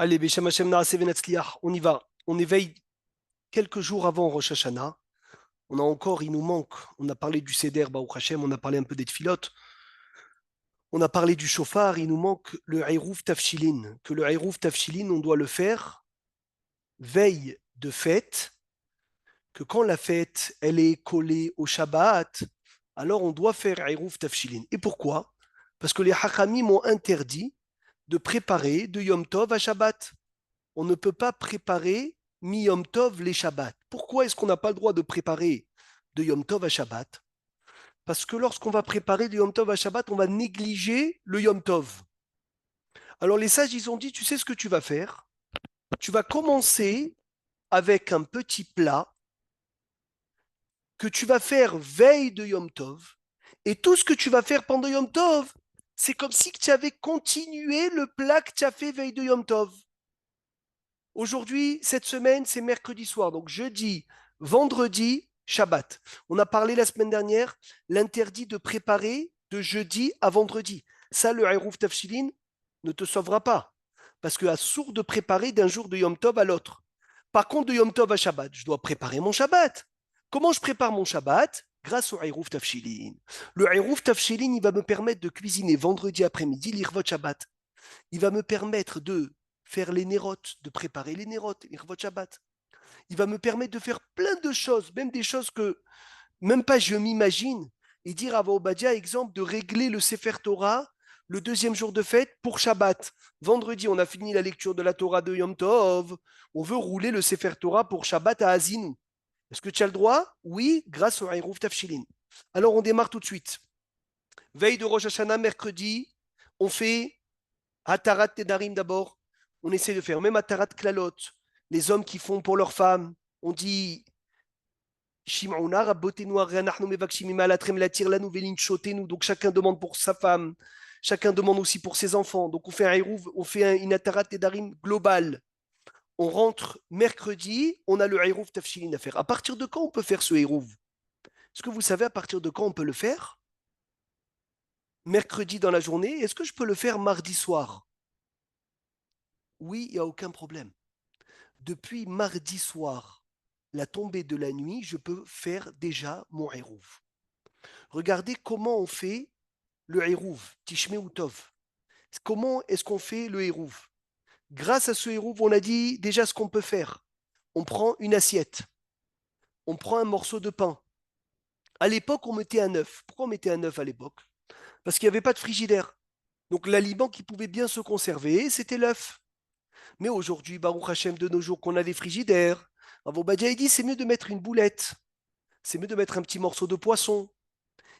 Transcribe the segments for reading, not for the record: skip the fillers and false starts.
Allez, Beshem Hashem Naaseh Venatzliach, on y va. On éveille quelques jours avant Rosh Hashanah. On a encore, il nous manque. On a parlé du Seder, Baruch Hashem, on a parlé un peu des Tfilotes. On a parlé du chauffard, il nous manque le Heirouf Tafshilin. Que le Heirouf Tafshilin, on doit le faire veille de fête. Que quand la fête, elle est collée au Shabbat, alors on doit faire Heirouf Tafshilin. Et pourquoi? Parce que les Hachamim m'ont interdit de préparer de Yom Tov à Shabbat. On ne peut pas préparer mi-Yom Tov les Shabbats. Pourquoi est-ce qu'on n'a pas le droit de préparer de Yom Tov à Shabbat? Parce que lorsqu'on va préparer de Yom Tov à Shabbat, on va négliger le Yom Tov. Alors les sages, ils ont dit, tu sais ce que tu vas faire? Tu vas commencer avec un petit plat que tu vas faire veille de Yom Tov. Et tout ce que tu vas faire pendant Yom Tov, c'est comme si tu avais continué le plat que tu as fait veille de Yom Tov. Aujourd'hui, cette semaine, c'est mercredi soir. Donc jeudi, vendredi, Shabbat. On a parlé la semaine dernière, l'interdit de préparer de jeudi à vendredi. Ça, le Heirouf Tafshilin ne te sauvera pas. Parce que à sourd de préparer d'un jour de Yom Tov à l'autre. Par contre, de Yom Tov à Shabbat, je dois préparer mon Shabbat. Comment je prépare mon Shabbat? Grâce au Heirouf Tafshilin. Le Heirouf Tafshilin, il va me permettre de cuisiner vendredi après-midi l'Irvot Shabbat. Il va me permettre de faire les nérotes, de préparer les nérotes, les Irvot Shabbat. Il va me permettre de faire plein de choses, même des choses que même pas je m'imagine. Et dire à Obadiah, exemple, de régler le Sefer Torah le deuxième jour de fête pour Shabbat. Vendredi, on a fini la lecture de la Torah de Yom Tov. On veut rouler le Sefer Torah pour Shabbat à Azinu. Est-ce que tu as le droit? Oui, grâce au Heirouf Tafshilin. Alors on démarre tout de suite. Veille de Rosh Hashanah, mercredi, on fait Atarat Tedarim d'abord. On essaie de faire même Atarat Klalot. Les hommes qui font pour leurs femmes. On dit Shim'una, Rabbotenu, Areanachnu, Mevakshim, Alatrem, Latir, Lanu, Chotenu. Donc chacun demande pour sa femme. Chacun demande aussi pour ses enfants. Donc on fait un Heirouv, on fait une Atarat Tedarim global. On rentre mercredi, on a le Heirouv Tafshilin à faire. À partir de quand on peut faire ce Heirouv? Est-ce que vous savez à partir de quand on peut le faire? Mercredi dans la journée. Est-ce que je peux le faire mardi soir? Oui, il n'y a aucun problème. Depuis mardi soir, la tombée de la nuit, je peux faire déjà mon Hérouv. Regardez comment on fait le Hérouv, Tishme ou Tov. Comment est-ce qu'on fait le Hérouv? Grâce à ce Hérouv, on a dit déjà ce qu'on peut faire. On prend une assiette, on prend un morceau de pain. À l'époque, on mettait un œuf. Pourquoi on mettait un œuf à l'époque? Parce qu'il n'y avait pas de frigidaire. Donc l'aliment qui pouvait bien se conserver, c'était l'œuf. Mais aujourd'hui, Baruch Hashem, de nos jours, qu'on a les frigidaires, Rav Badia dit c'est mieux de mettre une boulette, c'est mieux de mettre un petit morceau de poisson.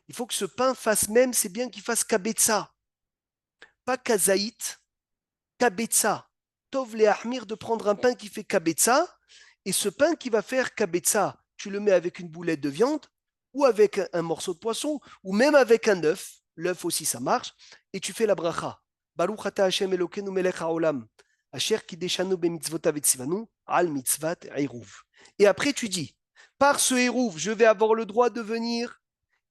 Il faut que ce pain fasse même, c'est bien qu'il fasse kabetza, pas kazaït, kabetza. Tov le ahmir de prendre un pain qui fait kabetza, et ce pain qui va faire kabetza, tu le mets avec une boulette de viande, ou avec un morceau de poisson, ou même avec un œuf, l'œuf aussi ça marche, et tu fais la bracha. Baruch ata Hashem Elokeinu melech haolam. Asher kideshanu bemitzvotav etzivanu al mitzvat eruv. Et après tu dis, par ce eruv, je vais avoir le droit de venir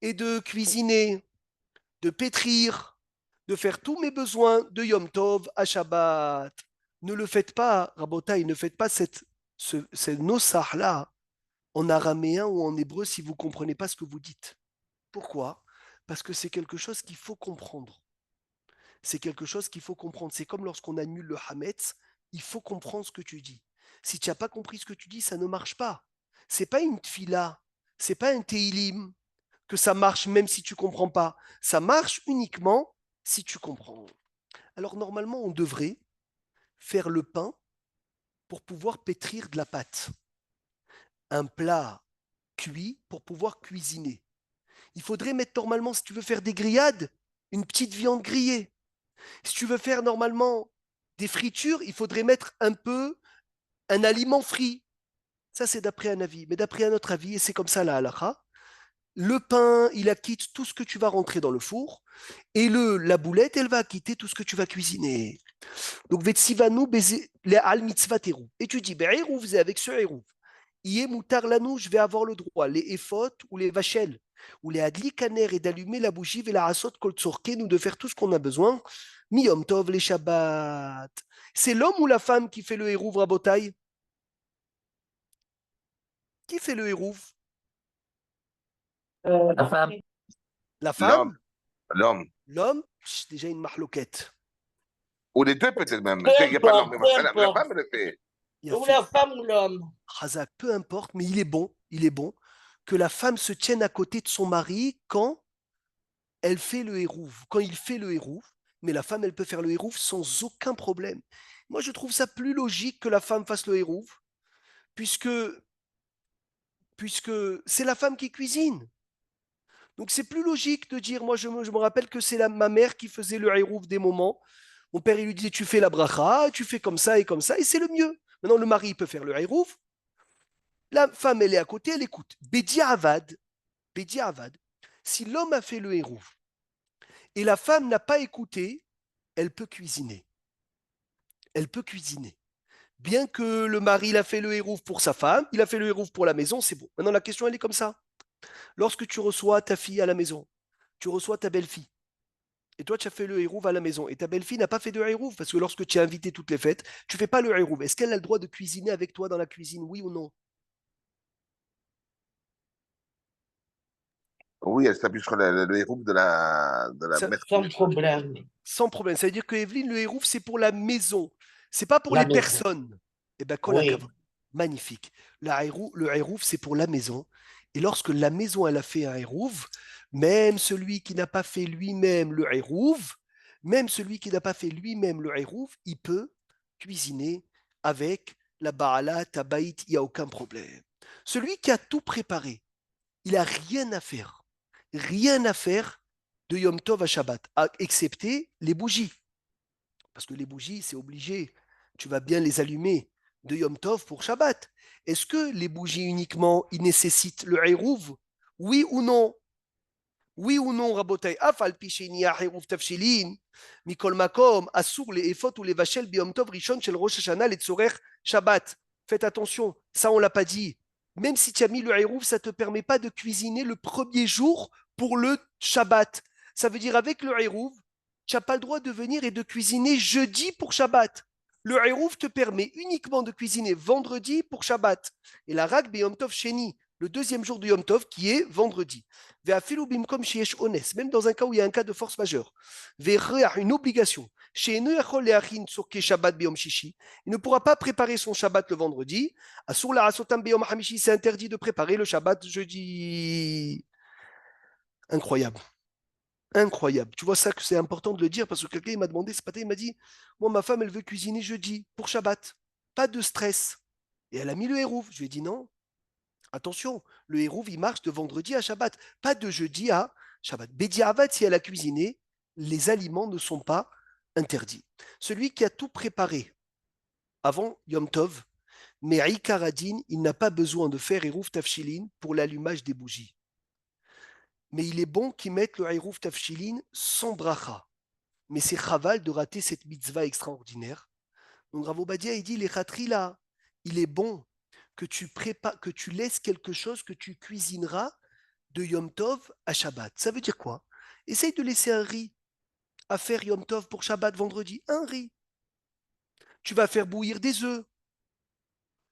et de cuisiner, de pétrir, de faire tous mes besoins de Yom Tov à Shabbat. Ne le faites pas, Rabotai, ne faites pas ce nosah-là en araméen ou en hébreu si vous ne comprenez pas ce que vous dites. Pourquoi? Parce que c'est quelque chose qu'il faut comprendre. C'est quelque chose qu'il faut comprendre. C'est comme lorsqu'on annule le Hametz, il faut comprendre ce que tu dis. Si tu n'as pas compris ce que tu dis, ça ne marche pas. C'est pas une tfila, c'est pas un teilim que ça marche même si tu comprends pas. Ça marche uniquement si tu comprends. Alors normalement, on devrait faire le pain pour pouvoir pétrir de la pâte. Un plat cuit pour pouvoir cuisiner. Il faudrait mettre normalement, si tu veux faire des grillades, une petite viande grillée. Si tu veux faire normalement des fritures, il faudrait mettre un peu un aliment frit. Ça, c'est d'après un avis. Mais d'après un autre avis, et c'est comme ça la halakha, le pain, il acquitte tout ce que tu vas rentrer dans le four, et la boulette, elle va acquitter tout ce que tu vas cuisiner. Donc, vetsivanu le al mitzvah teru. Et tu dis, ben, eruv, avec ce eruv. Ié moutar lanou, je vais avoir le droit, les ephot ou les vachelles, ou les adlikaner et d'allumer la bougie, et la asot kol tzorken, ou de faire tout ce qu'on a besoin, miyom tov les Shabbat. C'est l'homme ou la femme qui fait le hérouv, Rabotaï? Qui fait le hérouv? La femme. La L'homme, femme? l'homme. L'homme? Déjà une marloquette. Ou les deux peut-être même. Peu Il n'y a pas l'homme, importe, mais peu la importe. femme le fait. Il y a Ou fait la femme ou l'homme. Razak, peu importe, mais il est bon que la femme se tienne à côté de son mari quand elle fait le hérouv, quand il fait le hérouv, mais la femme, elle peut faire le hérouv sans aucun problème. Moi, je trouve ça plus logique que la femme fasse le hérouv, puisque, puisque c'est la femme qui cuisine. Donc c'est plus logique de dire, moi je me rappelle que c'est ma mère qui faisait le hérouv des moments. Mon père, il lui disait, tu fais la bracha, tu fais comme ça, et c'est le mieux. Maintenant, le mari il peut faire le hérouv, la femme, elle est à côté, elle écoute. Bédia Avad, si l'homme a fait le hérouv et la femme n'a pas écouté, elle peut cuisiner. Elle peut cuisiner. Bien que le mari il a fait le hérouv pour sa femme, il a fait le hérouv pour la maison, c'est bon. Maintenant, la question, elle est comme ça. Lorsque tu reçois ta fille à la maison, tu reçois ta belle-fille, et toi, tu as fait le hérouv à la maison, et ta belle-fille n'a pas fait de hérouv, parce que lorsque tu as invité toutes les fêtes, tu fais pas le hérouv. Est-ce qu'elle a le droit de cuisiner avec toi dans la cuisine, oui ou non? Oui, elle s'appuie sur le héros de la Ça, mère. Sans problème. Sans problème. Ça veut dire que Evelyne, le hérouf, c'est pour la maison. C'est pas pour La les maison. personnes. Eh bien, Oui. magnifique. Le hérouf, c'est pour la maison. Et lorsque la maison, elle a fait un hérouf, même celui qui n'a pas fait lui-même le hérouf, même celui qui n'a pas fait lui-même le hérouf, il peut cuisiner avec la ba'ala, tabaït, il n'y a aucun problème. Celui qui a tout préparé, il n'a rien à faire. Rien à faire de Yom Tov à Shabbat, excepté les bougies. Parce que les bougies, c'est obligé. Tu vas bien les allumer de Yom Tov pour Shabbat. Est-ce que les bougies uniquement, ils nécessitent le Hérouv? Oui ou non? Oui ou non, Rabotai? Afal picheni Hérouv tafshilin, mikol makom, assour les efot ou les vachel biyom tov rishon shel Rosh Hashanah les tzorer Shabbat. Faites attention, ça on l'a pas dit. Même si tu as mis le Hérouv, ça ne te permet pas de cuisiner le premier jour pour le Shabbat. Ça veut dire avec le Hérouv, tu n'as pas le droit de venir et de cuisiner jeudi pour Shabbat. Le Hérouv te permet uniquement de cuisiner vendredi pour Shabbat. Et la Rag Yom Tov Sheni, le deuxième jour du Yom Tov, qui est vendredi. Même dans un cas où il y a un cas de force majeure. Une obligation. Il ne pourra pas préparer son Shabbat le vendredi. C'est interdit de préparer le Shabbat jeudi. Incroyable. Incroyable. Tu vois ça que c'est important de le dire parce que quelqu'un m'a demandé ce matin, il m'a dit, moi ma femme elle veut cuisiner jeudi pour Shabbat. Pas de stress. Et elle a mis le hérouf. Je lui ai dit non. Attention, le hérouf il marche de vendredi à Shabbat, pas de jeudi à Shabbat. Bediavat, si elle a cuisiné, les aliments ne sont pas interdits. Celui qui a tout préparé avant Yom Tov, mais Ikaradin, il n'a pas besoin de faire hérouf tafshilin pour l'allumage des bougies. Mais il est bon qu'ils mettent le Hérouf Tafshilin sans bracha. Mais c'est chaval de rater cette mitzvah extraordinaire. Donc Rav Obadia, il dit, les là, il est bon que tu prépares, que tu laisses quelque chose que tu cuisineras de Yom Tov à Shabbat. Ça veut dire quoi? Essaye de laisser un riz à faire Yom Tov pour Shabbat vendredi. Un riz. Tu vas faire bouillir des œufs.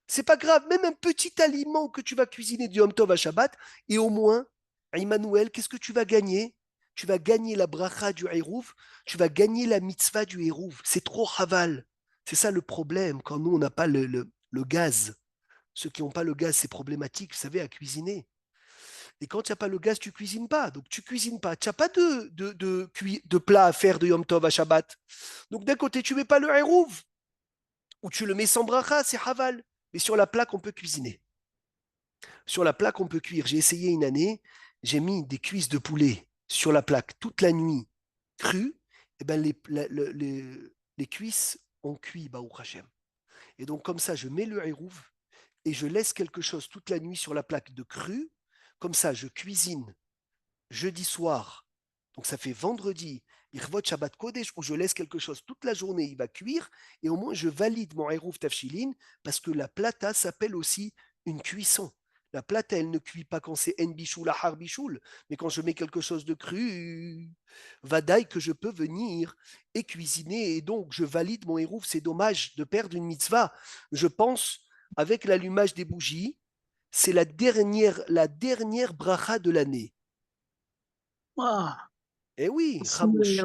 C'est pas grave, même un petit aliment que tu vas cuisiner de Yom Tov à Shabbat, et au moins, Emmanuel, qu'est-ce que tu vas gagner? Tu vas gagner la bracha du Hérouf, tu vas gagner la mitzvah du Hérouf. C'est trop haval. C'est ça le problème quand nous, on n'a pas le gaz. Ceux qui n'ont pas le gaz, c'est problématique, vous savez, à cuisiner. Et quand tu n'as pas le gaz, tu cuisines pas. Donc tu cuisines pas. Tu n'as pas de plat à faire de Yom Tov à Shabbat. Donc d'un côté, tu mets pas le Hérouf, ou tu le mets sans bracha, c'est haval. Mais sur la plaque, on peut cuisiner. Sur la plaque, on peut cuire. J'ai essayé une année, j'ai mis des cuisses de poulet sur la plaque toute la nuit, crues. Et ben les cuisses ont cuit, Baruch Hashem. Et donc, comme ça, je mets le hérouv et je laisse quelque chose toute la nuit sur la plaque de cru. Comme ça, je cuisine jeudi soir. Donc, ça fait vendredi, Irvot Shabbat Kodesh, où je laisse quelque chose toute la journée, il va cuire. Et au moins, je valide mon hérouv tafshilin parce que la plata s'appelle aussi une cuisson. La plate, elle ne cuit pas quand c'est en bichoul, har bichoul, mais quand je mets quelque chose de cru, vadaï que je peux venir et cuisiner. Et donc, je valide mon hérouf. C'est dommage de perdre une mitzvah. Je pense, avec l'allumage des bougies, c'est la dernière bracha de l'année. Ah, Eh oui, c'est Ramouche, bien.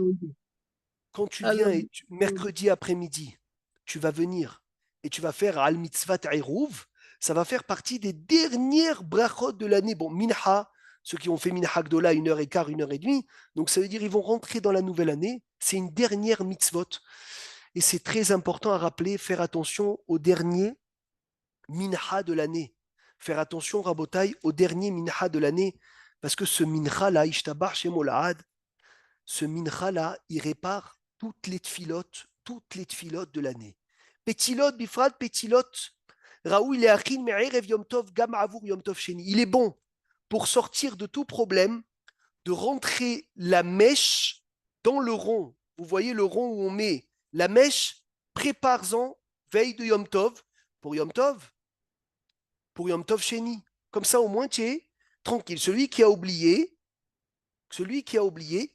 quand tu Alors, viens mercredi après-midi, tu vas venir et tu vas faire al mitzvah eruv, ça va faire partie des dernières brachot de l'année. Bon, minha, ceux qui ont fait minha gdola 1h15, 1h30, donc ça veut dire ils vont rentrer dans la nouvelle année. C'est une dernière mitzvot. Et c'est très important à rappeler, faire attention au dernier minha de l'année. Faire attention, Rabotai, au dernier minha de l'année. Parce que ce minha-là, Ishtabar Shemolahad, ce mincha-là, il répare toutes les tfilotes de l'année. Pétilot, bifrat, pétilot. Raoul et Achin, Me'erev Yom Tov, Gam Avour Yom Tov Sheni. Il est bon pour sortir de tout problème, de rentrer la mèche dans le rond. Vous voyez le rond où on met la mèche, prépare-en, veille de Yom Tov, pour Yom Tov, pour Yom Tov Sheni. Comme ça, au moins, tu es tranquille. Celui qui a oublié,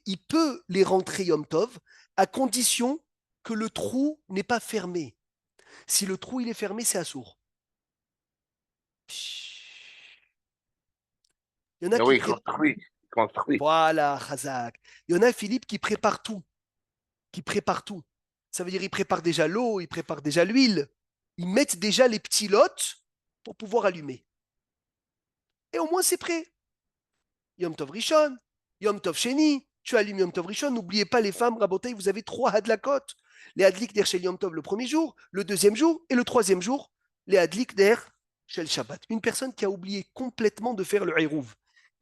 il peut les rentrer Yom Tov à condition que le trou n'est pas fermé. Si le trou il est fermé, c'est assourd. Il y en a Mais qui oui, préparent. construit. Voilà, Khazak. Il y en a, Philippe, qui prépare tout. Qui prépare tout. Ça veut dire ils préparent déjà l'eau, ils préparent déjà l'huile. Ils mettent déjà les petits lots pour pouvoir allumer. Et au moins, c'est prêt. Yom Tov Rishon, Yom Tov Sheni, tu allumes Yom Tov Rishon, n'oubliez pas les femmes, Rabotai, vous avez 3 Hadlakot. Les Hadlik der Shel Yom Tov le premier jour, le deuxième jour et le troisième jour, les Hadlik der Shel Shabbat. Une personne qui a oublié complètement de faire le Hérouv,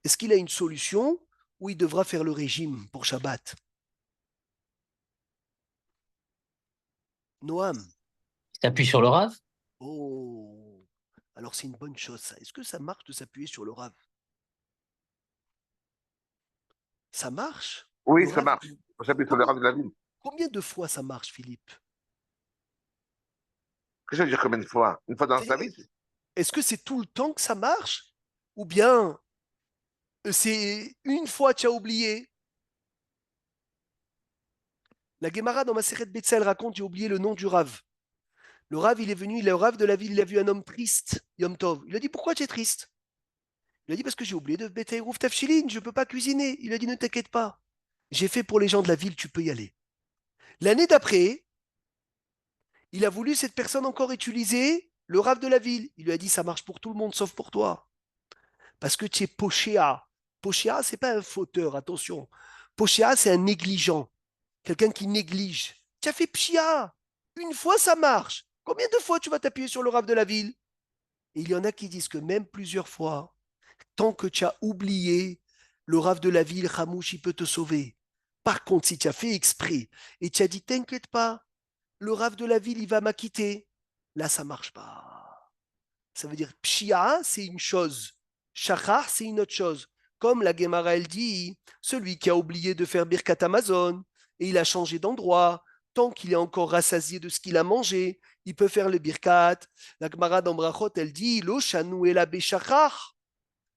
est-ce qu'il a une solution ou il devra faire le régime pour Shabbat? Noam. T'appuies sur le Rav? Oh, alors c'est une bonne chose ça. Est-ce que ça marche de s'appuyer sur le Rav? Ça marche? Oui, Le ça Rav, marche. On s'appuie sur le rang de la ville. combien de fois ça marche, Philippe? Qu'est-ce que ça veut dire combien de fois? Une fois dans sa C'est- vie? Est-ce que c'est tout le temps que ça marche? Ou bien c'est une fois tu as oublié? La Gemara dans ma Maseret Betzel raconte j'ai oublié le nom du Rav. Le Rav, il est venu, le Rav de la ville, il a vu un homme triste, Yom Tov. Il a dit pourquoi tu es triste? Il a dit parce que j'ai oublié de Betay Rouf Tafshilin, je ne peux pas cuisiner. Il a dit ne t'inquiète pas. J'ai fait pour les gens de la ville, tu peux y aller. L'année d'après, il a voulu cette personne encore utiliser le Rav de la ville. Il lui a dit ça marche pour tout le monde sauf pour toi. Parce que tu es Pochéa. Pochéa, ce n'est pas un fauteur, attention. Pochéa, c'est un négligent. Quelqu'un qui néglige. Tu as fait pshia. Une fois, ça marche. Combien de fois tu vas t'appuyer sur le Rav de la ville? Et il y en a qui disent que même plusieurs fois, tant que tu as oublié, le Rav de la ville, Hamouche, il peut te sauver. Par contre, si tu as fait exprès et tu as dit, t'inquiète pas, le Rav de la ville, il va m'acquitter, là, ça marche pas. Ça veut dire, pshia, c'est une chose. Shachar, c'est une autre chose. Comme la Gemara, elle dit, celui qui a oublié de faire Birkat Amazon et il a changé d'endroit, tant qu'il est encore rassasié de ce qu'il a mangé, il peut faire le Birkat. La Gemara dans Brachot, elle dit, lo shanou et la beshachar.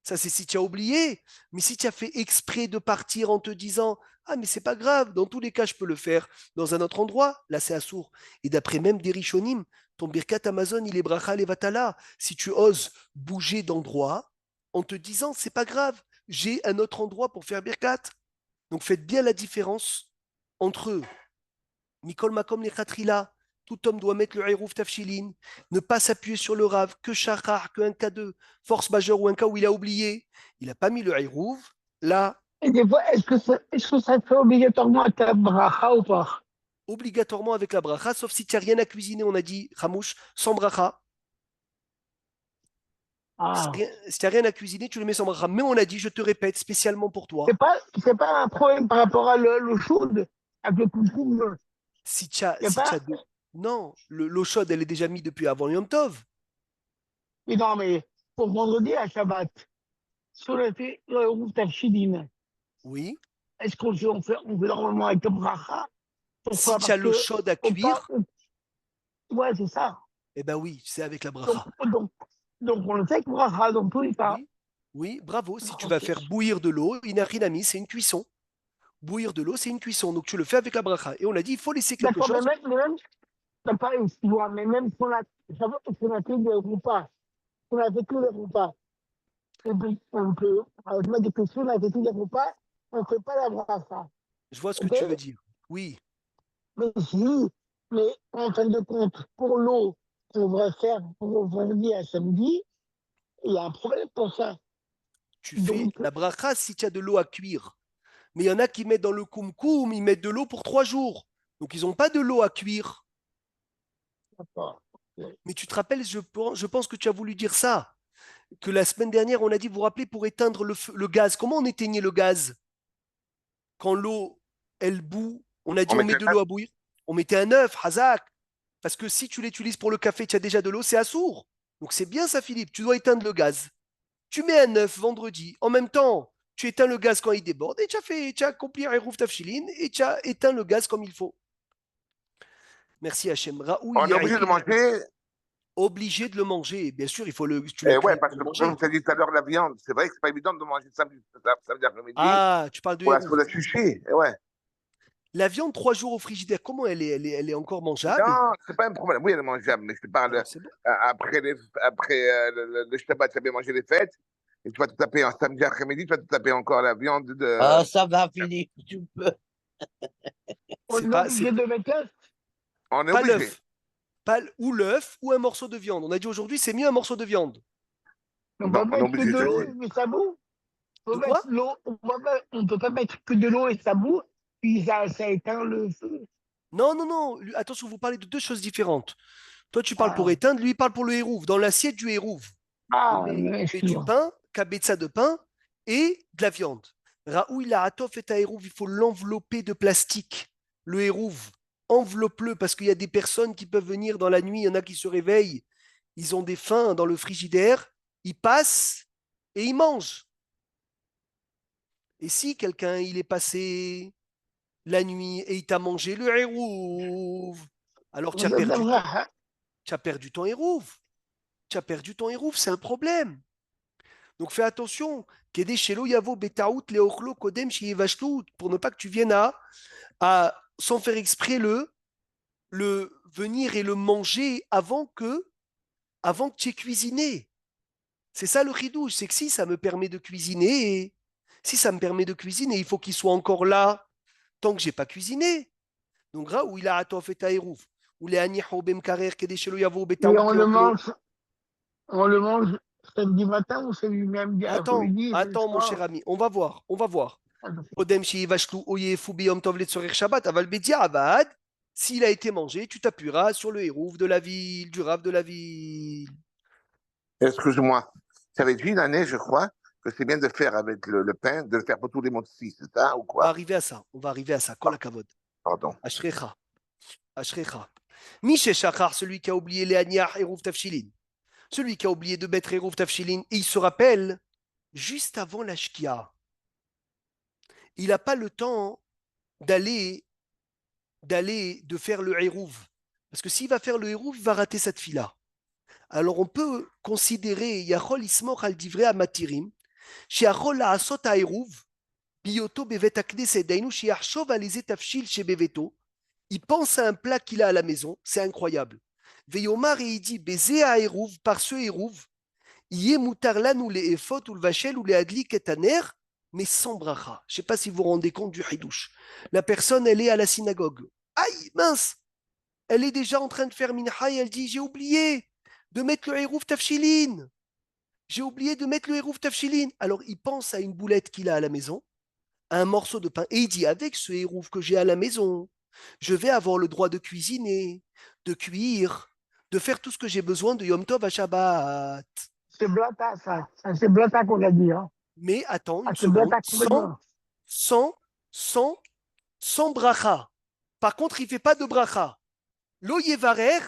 Ça, c'est si tu as oublié. Mais si tu as fait exprès de partir en te disant, ah, mais c'est pas grave, dans tous les cas, je peux le faire dans un autre endroit, là, c'est assourd. Et d'après même des Rishonim, ton Birkat Amazon, il est bracha levatala. Si tu oses bouger d'endroit en te disant, c'est pas grave, j'ai un autre endroit pour faire Birkat. Donc faites bien la différence entre Mikol Makom Lechatrila, tout homme doit mettre le Hérouf Tafshilin, ne pas s'appuyer sur le Rav, que Shachar, que un cas de force majeure ou un cas où il a oublié, il n'a pas mis le Hérouf, là, et des fois, est-ce que ça se fait obligatoirement à ta bracha ou pas? obligatoirement avec la bracha, sauf si tu n'as rien à cuisiner, on a dit, Hamouche, sans bracha. Ah. Si tu n'as rien à cuisiner, tu le mets sans bracha. Mais on a dit, je te répète, spécialement pour toi, C'est pas un problème par rapport à le choud, avec le coucou. si tu as, Il n'y a si tu pas. as deux. Non, l'eau chaude, elle est déjà mise depuis avant Yom Tov. Mais non, mais pour vendredi à Shabbat, si on a fait le rouf tafshidin, Oui. est-ce on fait normalement avec le bracha? Si Pourquoi? tu as Parce l'eau que chaude à on parle. cuire, Ouais, c'est ça. eh ben oui, c'est avec la Donc, bracha. donc, Donc, on le fait pour bracha dans tous les cas. Oui, oui, bravo. Si tu Ah, vas ok. faire bouillir de l'eau, inarinami, c'est une cuisson. Bouillir de l'eau, c'est une cuisson. Donc tu le fais avec la bracha. Et on a dit, il faut laisser quelque D'accord, chose. mais même, t'as pas excuse-moi, mais même si on a, ça va parce qu'on a fait des repas, on a fait tous les repas, on peut, avec ma dépression, on a fait tous les repas, on ne fait pas la bracha. Je vois ce que Ok? tu veux dire. Oui, Mais si, mais en fin de compte, pour l'eau qu'on va faire pour vendredi à samedi, il y a un problème pour ça. tu fais Donc, la bracha si tu as de l'eau à cuire. Mais il y en a qui mettent dans le koum ils mettent de l'eau pour 3 jours. Donc ils n'ont pas de l'eau à cuire. d'accord. Mais tu te rappelles, je pense que tu as voulu dire ça. Que la semaine dernière, on a dit, vous vous rappelez, pour éteindre le gaz. Comment on éteignait le gaz? Quand l'eau, elle bout, on a dit, On on met mettait de l'eau à bouillir. On mettait un œuf, Hazak. Parce que si tu l'utilises pour le café, tu as déjà de l'eau, c'est assourd. Donc c'est bien ça, Philippe. Tu dois éteindre le gaz. Tu mets un œuf vendredi. En même temps, tu éteins le gaz quand il déborde et tu as accompli un Eruv Tafshilin et tu as éteint le gaz comme il faut. Merci Hachem. Raoul on est obligé de Yair, manger. obligé de le manger. Bien sûr, tu l'as Et ouais, cuit parce pour que le comme manger. tu as dit tout à l'heure, la viande, c'est vrai que c'est pas évident de manger samedi après-midi Ah, tu parles de pour Eruv. la sushi. Et ouais. La viande 3 jours au frigidaire, comment elle est encore mangeable? Non, c'est pas un problème. Oui, elle est mangeable, mais je te parle Alors c'est bon. après le Shabbat, tu as bien mangé les fêtes. Et tu vas te taper un samedi après-midi, tu vas te taper encore la viande de. Ah, ça va, Philippe, tu peux. On C'est est pas, c'est obligé de mettre l'œuf. On est pas obligé. l'œuf, ou l'œuf ou un morceau de viande. On a dit aujourd'hui, c'est mieux un morceau de viande. On Non, va on est mettre que obligé, de je l'eau dis. et ça bout. On De peut mettre quoi? l'eau, on peut pas mettre que de l'eau et ça bout, puis ça éteint le feu. Non, non, non. Attention, vous parlez de 2 choses différentes. Toi, tu parles pour Ah, éteindre, lui, il parle pour le hérouve. Dans l'assiette du hérouve, on met du excuse-moi. pain, kabetza de pain et de la viande. Raoul la hatof et à hérouve, il faut l'envelopper de plastique. Le hérouve, enveloppe-le parce qu'il y a des personnes qui peuvent venir dans la nuit, il y en a qui se réveillent, ils ont des faims dans le frigidaire, ils passent et ils mangent. Et si quelqu'un, il est passé la nuit et il t'a mangé le hérouve, alors Vous êtes vrai, hein? tu as perdu ton hérouve. Tu as perdu ton hérouf, c'est un problème. Donc fais attention. Pour ne pas que tu viennes sans faire exprès, le venir et le manger avant que tu aies cuisiné. C'est ça le ridouche, c'est que si ça me permet de cuisiner, si ça me permet de cuisiner, il faut qu'il soit encore là tant que j'ai pas cuisiné. Donc là où il a atof et taïrouf, ou les aniho bem karer kedeshelo yavo Et betaout leoklo. on le mange samedi matin ou samedi même Attends, après-midi, le attends, mon cher soir. ami, on va voir, on va voir. Ah, קודם שיבשלו או יאפו ביום טוב לצורך שבת, אבל בדיעבד, s'il a été mangé, tu t'appuieras sur le hérouf de la ville, du rave de la ville. Excuse-moi. Ça avait dit une année, je crois, que c'est bien de faire avec le pain, de le faire pour tous les mots de six, c'est ça ou On va quoi? arriver à ça, on va arriver à ça. Kol hakavod. Pardon. Ashrecha, ashrecha. Miché Shachar, celui qui a oublié les Aniach Hérouf Tafshilin. Celui qui a oublié de mettre Hérouf Tafshilin, et il se rappelle, juste avant la Shkia, il n'a pas le temps d'aller, de faire le Hérouf. Parce que s'il va faire le Hérouf, il va rater cette fila. Alors on peut considérer Yachol Ismoch al Divrei Amatirim, שיכול לעשות העירוב בהיותו בבית הכנסת, דהיינו שיחשוב על איזה תבשיל שבביתו, il pense à un plat qu'il a à la maison, c'est incroyable. ויאמר, et il dit, בזה העירוב, par ce עירוב, יהיה מותר לנו לאפות ולבשל ולהדליק את הנר, mais sans bracha. Je ne sais pas si vous vous rendez compte du hidouche. La personne, elle est à la synagogue. Aïe, mince, elle est déjà en train de faire mincha et elle dit, j'ai oublié de mettre le hérouf tafshilin. J'ai oublié de mettre le hérouf tafshilin. Alors il pense à une boulette qu'il a à la maison, à un morceau de pain, et il dit, avec ce hérouf que j'ai à la maison, je vais avoir le droit de cuisiner, de cuire, de faire tout ce que j'ai besoin de Yom Tov à Shabbat. c'est blata, ça. C'est blata qu'on a dit. Hein. Mais attends Ah, une c'est seconde, blata complètement. sans, sans, sans bracha. Par contre, il ne fait pas de bracha. Lo yevarer,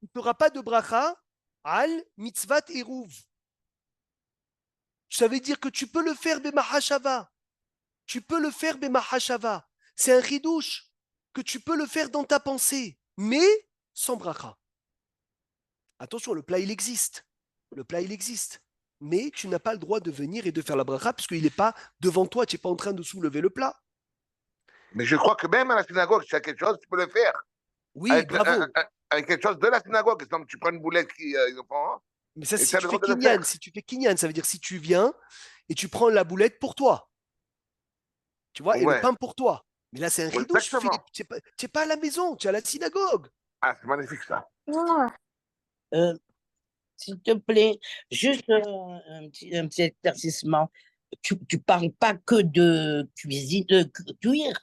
il ne fera pas de bracha al mitzvat eruv. Ça veut dire que tu peux le faire b'mahashava. Tu peux le faire b'mahashava. C'est un ridouche que tu peux le faire dans ta pensée, mais sans bracha. Attention, le plat, il existe. Le plat, il existe. Mais tu n'as pas le droit de venir et de faire la bracha puisqu'il n'est pas devant toi, tu n'es pas en train de soulever le plat. Mais je crois que même à la synagogue, si tu as quelque chose, tu peux le faire. Oui, bravo. Avec quelque chose de la synagogue. Exemple, tu prends une boulette qui. Mais ça, Et si tu as tu le fais droit de le kinyan, faire. si tu fais kinyan, ça veut dire si tu viens et tu prends la boulette pour toi, tu vois, et le Ouais, pain pour toi. Mais là, c'est un ouais, ridouche, Philippe. exactement. Tu n'es pas à la maison, tu es à la synagogue. Ah, c'est magnifique ça. Euh, S'il te plaît, juste un petit éclaircissement. Tu parles pas que de cuisine, de cuire.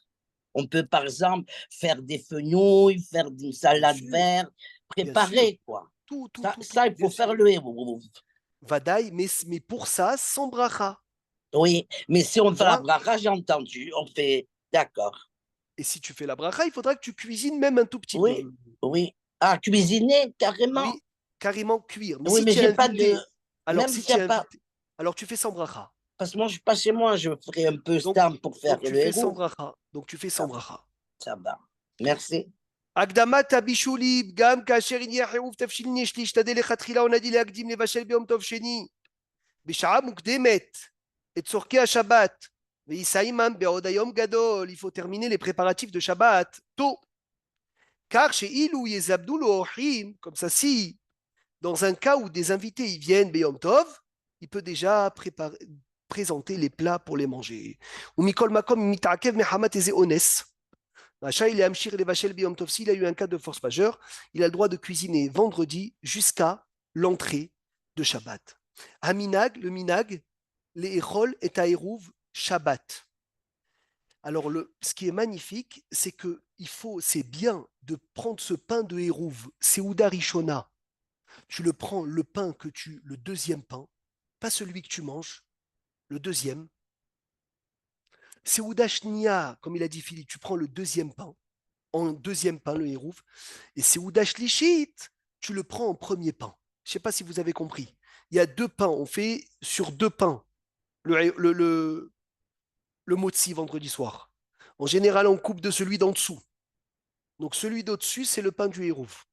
On peut, par exemple, faire des fenouilles, faire une Bien salade sûr, verte, bien sûr. préparer, quoi. Tout, tout, Ça, tout, tout, ça, il bien faut faire sûr. le héros. Vadaï, mais pour ça, sans bracha. Oui, mais si on Tu fait la vois? bracha, j'ai entendu, on fait, d'accord. Et si tu fais la bracha, il faudra que tu cuisines même un tout petit Oui, peu. oui. Ah, cuisiner, carrément. Oui, carrément cuire. Mais Oui, si mais tu es j'ai pas de. invité, alors Même si s'il n'y tu a es pas. invité, alors tu fais sans bracha. Parce que moi, je suis pas chez moi, je ferai un peu Donc, stand pour faire donc tu le fais sans héros. bracha. Donc tu fais Ça, sans bracha. ça va. Merci. הקדמת הבישולים, גם כאשר יהיה חיוב תבשילין יש להשתדל לכתחילה או נדי להקדים לבשל ביום טוב שני, בשעה מוקדמת, את צורכי השבת, ויישא עמם בעוד היום גדול, il faut terminer les préparatifs de Shabbat tôt, car שאילו יזבדו לו אורחים, comme ça si, dans un cas où des invités y viennent ביום טוב, il peut déjà présenter les plats pour les manger. ומכל מקום מתעכב מחמת איזה אונס, il est Amshir et Vachel Biyom Tov. S'il a eu un cas de force majeure, il a le droit de cuisiner vendredi jusqu'à l'entrée de Shabbat. Haminag, le minag, les Echol et Taïrouv, Shabbat. Alors, ce qui est magnifique, c'est que c'est bien de prendre ce pain de Hérouv, Seouda Rishona. Tu le prends, le deuxième pain, pas celui que tu manges, le deuxième. Seouda Shnia, comme il a dit Philippe, tu prends le deuxième pain, en deuxième pain, le Hérouv. Et c'est Oudash Lichit, tu le prends en premier pain. Je ne sais pas si vous avez compris. Il y a deux pains, on fait sur deux pains le motzi vendredi soir. En général, on coupe de celui d'en dessous. Donc celui d'au-dessus, c'est le pain du Hérouf.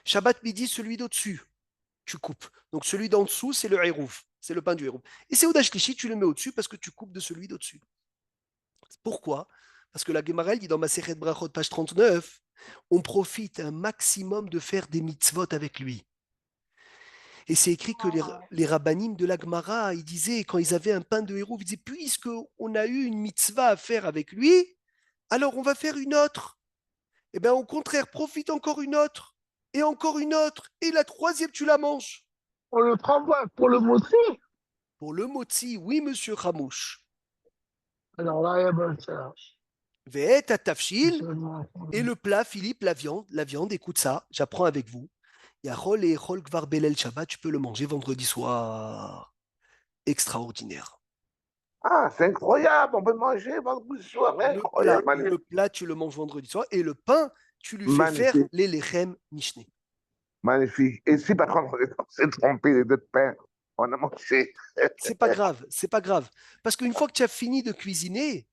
Shabbat midi, celui d'au-dessus, tu coupes. Donc celui d'en dessous, c'est le Hérouf, c'est le pain du Hérouf. Et c'est Oudash Lichit, tu le mets au-dessus parce que tu coupes de celui d'au-dessus. Pourquoi? Parce que la Gemara dit dans Masechet Brachot, page 39, on profite un maximum de faire des mitzvot avec lui. Et c'est écrit que les rabbanim de la Gemara, ils disaient, quand ils avaient un pain de héros, ils disaient, puisqu'on a eu une mitzvah à faire avec lui, alors on va faire une autre. Eh bien, au contraire, profite encore une autre, et la troisième, tu la manges. On le prend pour le moussi. Pour le motzi, oui, monsieur Ramouche. Alors là, il y a bon ça. Ve'et atafshil, et le plat, Philippe, la viande, écoute ça, j'apprends avec vous. Yachol et Echol Kvar Belel Shabbat, tu peux le manger vendredi soir. Extraordinaire. Ah, c'est incroyable. On peut manger vendredi soir. Incroyable. Le plat, tu le manges vendredi soir, et le pain, tu lui fais faire Magnifique. les lechem mishné. Magnifique. Et si par contre on s'est trompé les deux de pain, on a mangé. C'est pas grave, c'est pas grave. Parce qu'une fois que tu as fini de cuisiner,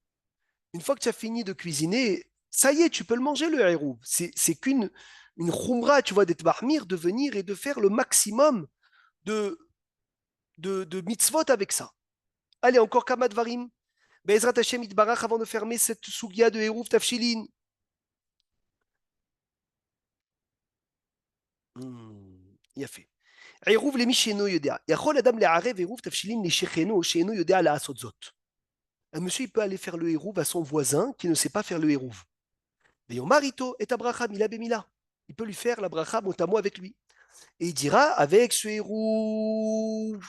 ça y est, tu peux le manger le héros. C'est qu'une khumra, tu vois, d'être mahmir, de venir et de faire le maximum de, de mitzvot avec ça. Allez, encore Kamad Varim. Bezrat Hashem Itbarach, avant de fermer cette sougia de Hérouf Tafshilin. Il a fait. עירוב למי שאינו יודע. יכול אדם לערב עירוב תבשילין לשכנו שאינו יודע לעשות זאת. Un monsieur, il peut aller faire le hérouv à son voisin qui ne sait pas faire le hérouv. Veyomar ito et abracha mila bemila. Il peut lui faire la bracha mot à mot avec lui. Et il dira, avec ce hérouv,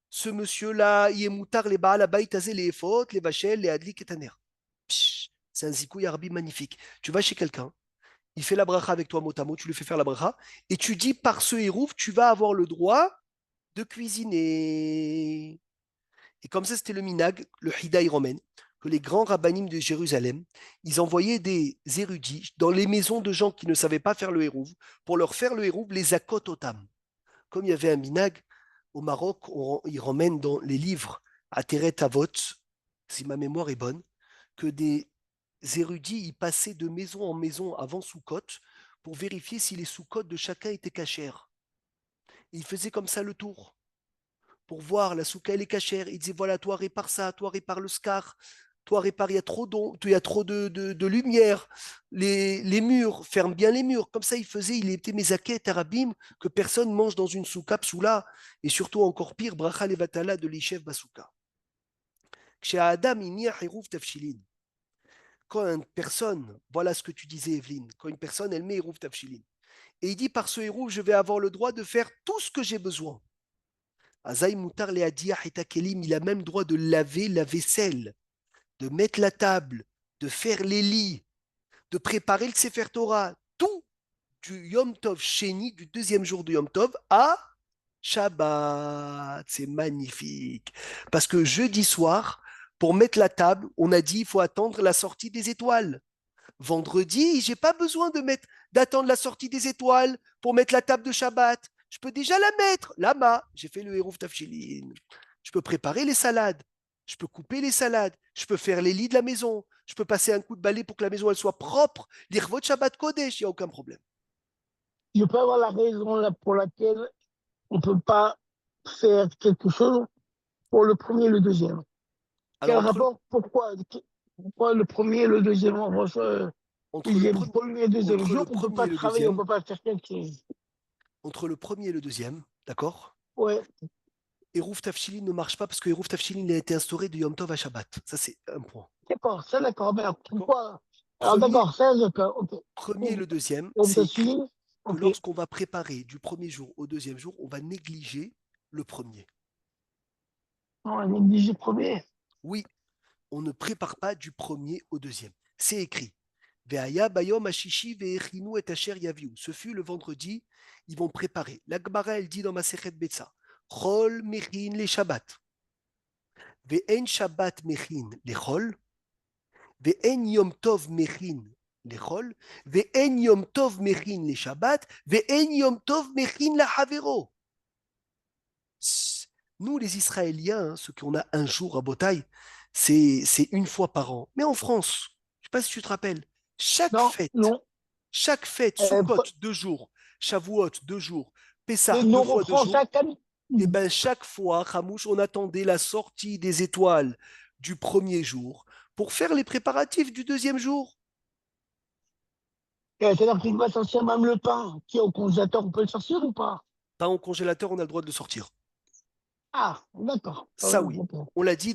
ce monsieur-là, il est moutar les baal abayt azé les efot, les vachel, les adlik et taner. C'est un zikouy arabi magnifique. Tu vas chez quelqu'un, il fait la bracha avec toi mot à mot, tu lui fais faire la bracha, et tu dis, par ce hérouv, tu vas avoir le droit de cuisiner. Et comme ça, c'était le minag, le hidaï romaine, que les grands rabbinim de Jérusalem, ils envoyaient des érudits dans les maisons de gens qui ne savaient pas faire le hérouv, pour leur faire le hérouv, les akot otam. Comme il y avait un minag au Maroc, ils ramènent dans les livres à Teret Avot, si ma mémoire est bonne, que des érudits y passaient de maison en maison avant Soukot pour vérifier si les Soukot de chacun étaient cachères. Ils faisaient comme ça le tour. pour voir la souka elle est cachère. Il disait voilà, toi répare ça, toi répare le scar, toi répare, il y a trop il y a trop de lumière, les murs, ferme bien les murs. Comme ça, il était mezaké tarabim, que personne mange dans une souka psoula, et surtout encore pire, bracha levatala de l'ishev basouka. Chez Adam, il tafshilin. Quand une personne, voilà ce que tu disais, Evelyne, quand une personne, elle met Hérouf Tafshilin, et il dit par ce Hérouf, je vais avoir le droit de faire tout ce que j'ai besoin. Azaï Moutar le Hadiyah et Takelim, il a même le droit de laver la vaisselle, de mettre la table, de faire les lits, de préparer le Sefer Torah, tout du Yom Tov Sheni, du deuxième jour de Yom Tov, à Shabbat. C'est magnifique. Parce que jeudi soir, pour mettre la table, on a dit il faut attendre la sortie des étoiles. Vendredi, j'ai pas besoin d'attendre la sortie des étoiles pour mettre la table de Shabbat. Je peux déjà la mettre. Lama, j'ai fait le Hérouf Tafshilin. Je peux préparer les salades. Je peux couper les salades. Je peux faire les lits de la maison. Je peux passer un coup de balai pour que la maison elle soit propre. L'Irvot Shabbat Kodesh, il n'y a aucun problème. Je peux avoir la raison pour laquelle on ne peut pas faire quelque chose pour le premier et le deuxième. Quel Alors, rapport? Pourquoi le premier et le deuxième entre le, pre- premier et le deuxième entre jour, le on ne peut premier pas et le travailler, on ne deuxième, peut pas faire quelque chose? entre le premier et le deuxième, d'accord? Ouais, Hérouf Tafshilin ne marche pas parce que Hérouf Tafshilin il a été instauré de Yom Tov à Shabbat. Ça, c'est un point. d'accord, ça d'accord, mais alors, D'accord. pourquoi? Alors Premier, d'accord, ça d'accord, ok. premier et le deuxième, On c'est te écrit suit, que ok. lorsqu'on va préparer du premier jour au deuxième jour, on va négliger le premier. On a négligé le premier. Oui, on ne prépare pas du premier au deuxième. C'est écrit. Ve'aya bayom hashishi ve'echinu et asher yaviu. Ce fut le vendredi, ils vont préparer. La Gemara, elle dit dans ma Sechet Betsa, Chol mechin les Shabbat. Ve'en Shabbat mechin les Chol. Ve'en Yom Tov mechin les Chol. Ve'en Yom Tov mechin les Shabbat. Ve'en Yom Tov mechin la Havero. Nous, les Israéliens, ceux qui ont a un jour à Botaï, c'est une fois par an. Mais en France, je ne sais pas si tu te rappelles, chaque Non, fête, non. chaque fête, Sukkot, 2 jours, Shavuot, 2 jours, Mais Pessah, nous deux on fois deux reprend jours, chaque année. et bien chaque fois, Hamouche, on attendait la sortie des étoiles du premier jour pour faire les préparatifs du deuxième jour. C'est-à-dire qu'il va sortir même le pain qui est au congélateur, on peut le sortir ou pas? Pas au congélateur, on a le droit de le sortir. Ah, d'accord. Ça oui, on l'a dit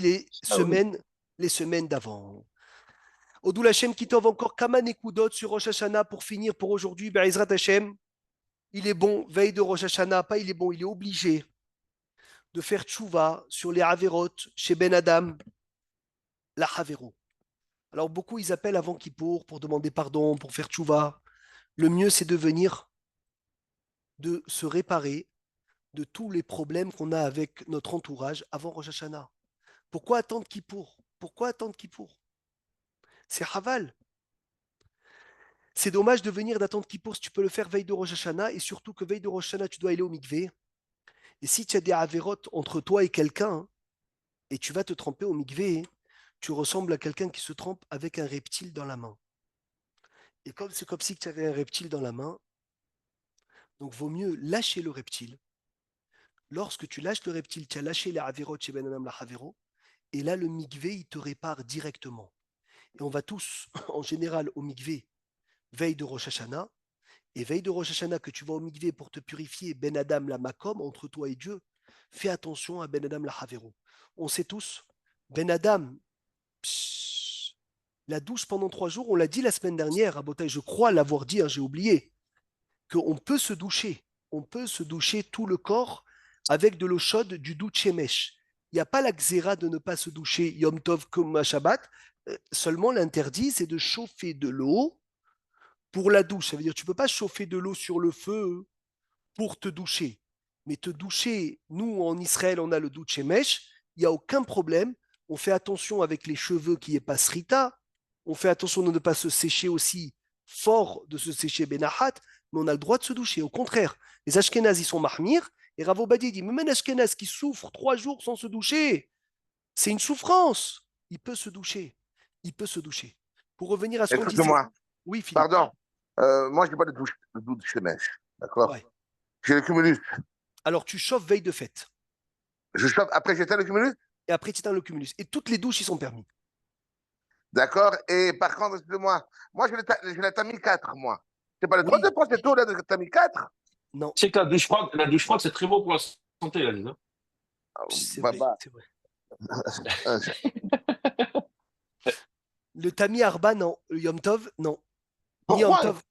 Ah oui. les semaines d'avant. Odou Lachem Kitov, encore Kaman et Kudot sur Rosh Hashanah pour finir pour aujourd'hui. Be'ezrat Hashem, il est bon, veille de Rosh Hashanah, pas il est bon, il est obligé de faire tchouva sur les Haverot chez Ben Adam, la Havero. Alors beaucoup ils appellent avant Kippour pour demander pardon, pour faire tchouva. Le mieux c'est de venir, de se réparer de tous les problèmes qu'on a avec notre entourage avant Rosh Hashanah. Pourquoi attendre Kippour? Pourquoi attendre Kippour? C'est Haval. C'est dommage de venir d'attendre Kippour si tu peux le faire veille de Rosh Hashanah et surtout que veille de Rosh Hashanah, tu dois aller au mikvé. Et si tu as des avérotes entre toi et quelqu'un et tu vas te tremper au mikvé, tu ressembles à quelqu'un qui se trempe avec un reptile dans la main. Et comme c'est comme si tu avais un reptile dans la main, donc vaut mieux lâcher le reptile. Lorsque tu lâches le reptile, tu as lâché les avérotes chez Ben Adam la Havero, et là le mikvé, il te répare directement. Et on va tous, en général, au mikvé, veille de Rosh Hashanah. Et veille de Rosh Hashanah que tu vas au mikvé pour te purifier, Ben Adam la makom, entre toi et Dieu, fais attention à Ben Adam la Havero. On sait tous, Ben Adam, la douche pendant 3 jours, on l'a dit la semaine dernière à Botaï, je crois l'avoir dit, hein, j'ai oublié, qu'on peut se doucher. On peut se doucher tout le corps avec de l'eau chaude du doux Shemesh. Il n'y a pas la xéra de ne pas se doucher Yom Tov comme à Shabbat. Seulement l'interdit, c'est de chauffer de l'eau pour la douche. Ça veut dire que tu ne peux pas chauffer de l'eau sur le feu pour te doucher. Mais te doucher, nous en Israël, on a le doux Shemesh, il n'y a aucun problème. On fait attention avec les cheveux qui est pas srita. On fait attention de ne pas se sécher aussi fort, de se sécher benahat, mais on a le droit de se doucher. Au contraire, les Ashkénazes, ils sont mahmir, et Rav Obadiah dit, même un Ashkénaz qui souffre 3 jours sans se doucher, c'est une souffrance. Il peut se doucher. Il peut se doucher. Pour revenir à ce qu'on disait. Excuse-moi, Oui, Philippe. pardon. Moi, je n'ai pas de douche chez mèche, d'accord? Ouais. J'ai le cumulus. Alors, tu chauffes veille de fête. Je chauffe, après j'éteins le cumulus? et après tu éteins le cumulus. Et toutes les douches, ils sont permis. D'accord. Et par contre, excusez-moi, moi j'ai la tamis 4, moi. C'est pas le droit Oui, de prendre cette eau-là de tamis 4? non, C'est que la douche froide, c'est très bon pour la santé, la Lise, hein. c'est Bah, vrai, bah, c'est vrai. euh, Le Tami Arba, non. Le Yom Tov, non. Ni Yom pourquoi? Tov,